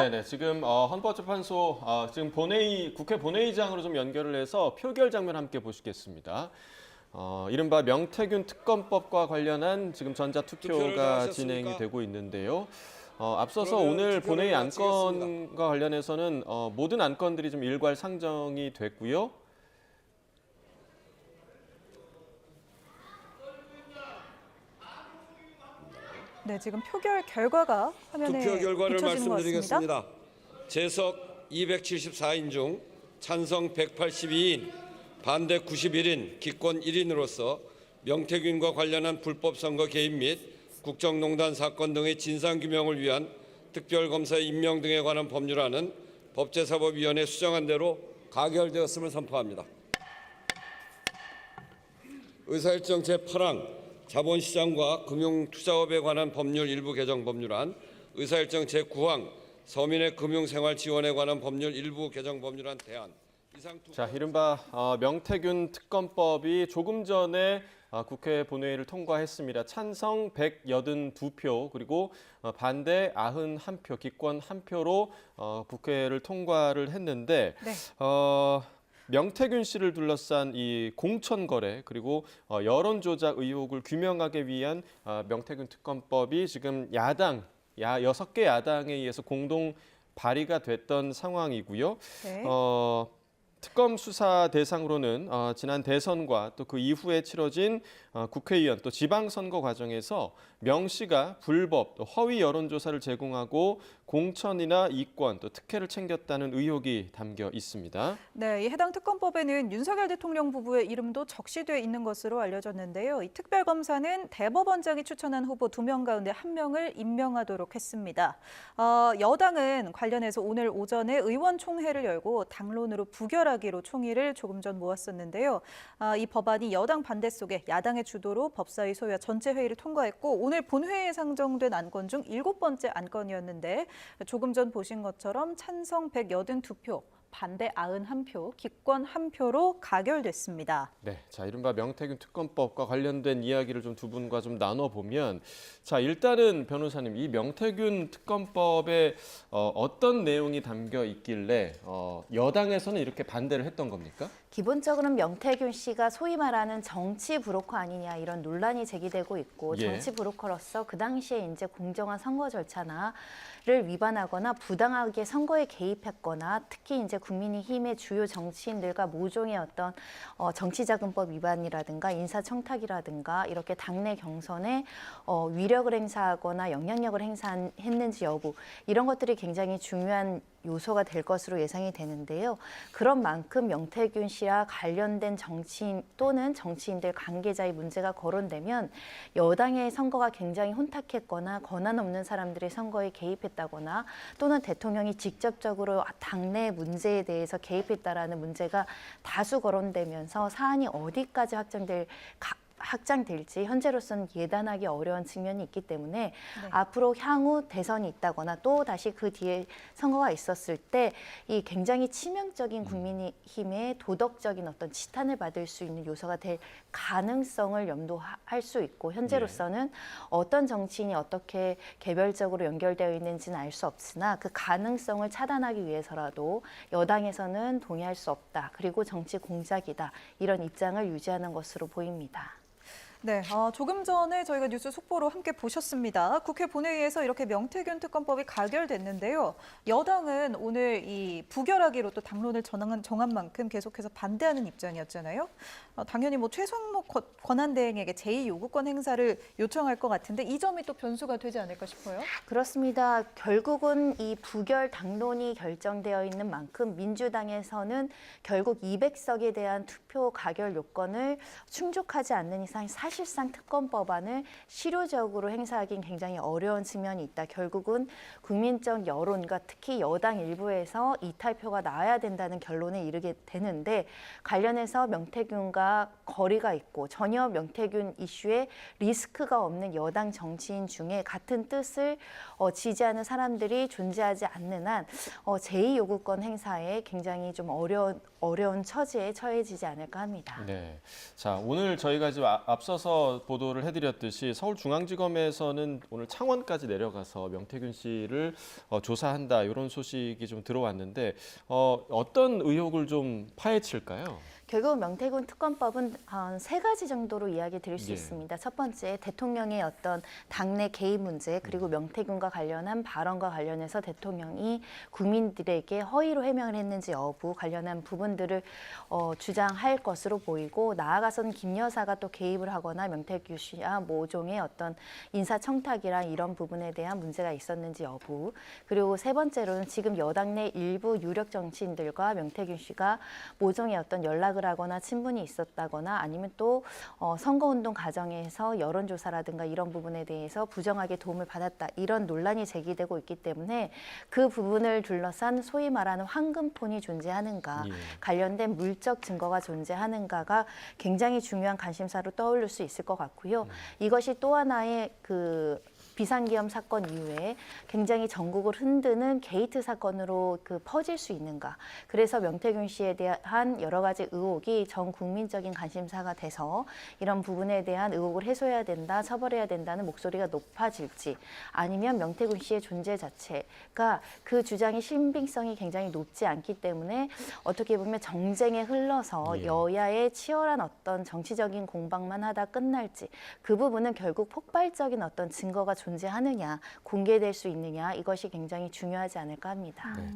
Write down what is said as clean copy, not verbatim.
네네, 지금 헌법재판소 지금 국회 본회의장으로 좀 연결을 해서 표결 장면 함께 보시겠습니다. 이른바 명태균 특검법과 관련한 지금 전자투표가 진행이 되고 있는데요. 앞서서 오늘 본회의 안건과 관련해서는 모든 안건들이 좀 일괄 상정이 됐고요. 네, 지금 표결 결과가 화면에 투표 결과를 비춰지는 것 같습니다. 말씀드리겠습니다. 재석 274인 중 찬성 182인, 반대 91인, 기권 1인으로서 명태균과 관련한 불법 선거 개입 및 국정농단 사건 등의 진상규명을 위한 특별검사의 임명 등에 관한 법률안은 법제사법위원회 수정안대로 가결되었음을 선포합니다. 의사일정 제8항 자본시장과 금융투자업에 관한 법률 일부 개정 법률안, 의사일정 제9항 서민의 금융생활 지원에 관한 법률 일부 개정 법률안 대안. 자, 이른바 명태균 특검법이 조금 전에 국회 본회의를 통과했습니다. 찬성 182표 그리고 반대 91표, 기권 1표로 국회를 통과를 했는데 네. 명태균 씨를 둘러싼 이 공천 거래 그리고 여론 조작 의혹을 규명하기 위한 명태균 특검법이 지금 6개 야당에 의해서 공동 발의가 됐던 상황이고요. 네. 특검 수사 대상으로는 지난 대선과 또 그 이후에 치러진 국회의원 또 지방선거 과정에서 명 씨가 불법 또 허위 여론조사를 제공하고 공천이나 이권 또 특혜를 챙겼다는 의혹이 담겨 있습니다. 네, 이 해당 특검법에는 윤석열 대통령 부부의 이름도 적시돼 있는 것으로 알려졌는데요. 이 특별검사는 대법원장이 추천한 후보 2명 가운데 1명을 임명하도록 했습니다. 여당은 관련해서 오늘 오전에 의원총회를 열고 당론으로 부결하기로 총의를 조금 전 모았었는데요. 이 법안이 여당 반대 속에 야당의 주도로 법사위 소위와 전체 회의를 통과했고 오늘 본회의에 상정된 안건 중 7번째 안건이었는데 조금 전 보신 것처럼 찬성 182표, 반대 91표, 기권 1표로 가결됐습니다. 네, 자 이른바 명태균 특검법과 관련된 이야기를 좀 두 분과 좀 나눠보면, 자 일단은 변호사님, 이 명태균 특검법에 어떤 내용이 담겨 있길래 여당에서는 이렇게 반대를 했던 겁니까? 기본적으로는 명태균 씨가 소위 말하는 정치 브로커 아니냐 이런 논란이 제기되고 있고 예. 정치 브로커로서 그 당시에 이제 공정한 선거 절차를 위반하거나 부당하게 선거에 개입했거나 특히 이제 국민의힘의 주요 정치인들과 모종의 어떤 정치자금법 위반이라든가 인사청탁이라든가 이렇게 당내 경선에 위력을 행사하거나 영향력을 행사했는지 여부 이런 것들이 굉장히 중요한 요소가 될 것으로 예상이 되는데요. 그런 만큼 명태균 씨와 관련된 정치인 또는 정치인들 관계자의 문제가 거론되면 여당의 선거가 굉장히 혼탁했거나 권한 없는 사람들이 선거에 개입했다거나 또는 대통령이 직접적으로 당내 문제에 대해서 개입했다라는 문제가 다수 거론되면서 사안이 어디까지 확장될지 현재로서는 예단하기 어려운 측면이 있기 때문에 네. 앞으로 향후 대선이 있다거나 또 다시 그 뒤에 선거가 있었을 때 이 굉장히 치명적인 국민의힘의 도덕적인 어떤 지탄을 받을 수 있는 요소가 될 가능성을 염두할 수 있고 현재로서는 어떤 정치인이 어떻게 개별적으로 연결되어 있는지는 알 수 없으나 그 가능성을 차단하기 위해서라도 여당에서는 동의할 수 없다. 그리고 정치 공작이다. 이런 입장을 유지하는 것으로 보입니다. 네, 조금 전에 저희가 뉴스 속보로 함께 보셨습니다. 국회 본회의에서 이렇게 명태균 특검법이 가결됐는데요. 여당은 오늘 이 부결하기로 또 당론을 정한 만큼 계속해서 반대하는 입장이었잖아요. 당연히 뭐 최상목 권한대행에게 제2요구권 행사를 요청할 것 같은데 이 점이 또 변수가 되지 않을까 싶어요. 그렇습니다. 결국은 이 부결 당론이 결정되어 있는 만큼 민주당에서는 결국 200석에 대한 투표 가결 요건을 충족하지 않는 이상 사실상 특검법안을 실효적으로 행사하기는 굉장히 어려운 측면이 있다. 결국은 국민적 여론과 특히 여당 일부에서 이탈표가 나와야 된다는 결론에 이르게 되는데 관련해서 명태균과 거리가 있고 전혀 명태균 이슈에 리스크가 없는 여당 정치인 중에 같은 뜻을 지지하는 사람들이 존재하지 않는 한 제2요구권 행사에 굉장히 좀 어려운 처지에 처해지지 않을까 합니다. 네, 자 오늘 저희가 지금 앞서서 앞서서 보도를 해드렸듯이 서울중앙지검에서는 오늘 창원까지 내려가서 명태균 씨를 조사한다 이런 소식이 좀 들어왔는데 어떤 의혹을 좀 파헤칠까요? 결국 명태균 특검법은 한 3가지 정도로 이야기 드릴 수 예. 있습니다. 첫 번째, 대통령의 어떤 당내 개입 문제, 그리고 명태균과 관련한 발언과 관련해서 대통령이 국민들에게 허위로 해명을 했는지 여부 관련한 부분들을 주장할 것으로 보이고, 나아가서는 김 여사가 또 개입을 하거나 명태균 씨와 모종의 어떤 인사청탁이랑 이런 부분에 대한 문제가 있었는지 여부, 그리고 세 번째로는 지금 여당 내 일부 유력 정치인들과 명태균 씨가 모종의 어떤 연락을 하거나 친분이 있었다거나 아니면 또 선거운동 과정에서 여론조사라든가 이런 부분에 대해서 부정하게 도움을 받았다, 이런 논란이 제기되고 있기 때문에 그 부분을 둘러싼 소위 말하는 황금폰이 존재하는가, 예. 관련된 물적 증거가 존재하는가가 굉장히 중요한 관심사로 떠올릴 수 있을 것 같고요. 이것이 또 하나의 비상계엄 사건 이후에 굉장히 전국을 흔드는 게이트 사건으로 퍼질 수 있는가. 그래서 명태균 씨에 대한 여러 가지 의혹이 전 국민적인 관심사가 돼서 이런 부분에 대한 의혹을 해소해야 된다, 처벌해야 된다는 목소리가 높아질지, 아니면 명태균 씨의 존재 자체가 그 주장의 신빙성이 굉장히 높지 않기 때문에 어떻게 보면 정쟁에 흘러서 예. 여야의 치열한 어떤 정치적인 공방만 하다 끝날지, 그 부분은 결국 폭발적인 어떤 증거가 존재하느냐, 공개될 수 있느냐, 이것이 굉장히 중요하지 않을까 합니다. 네,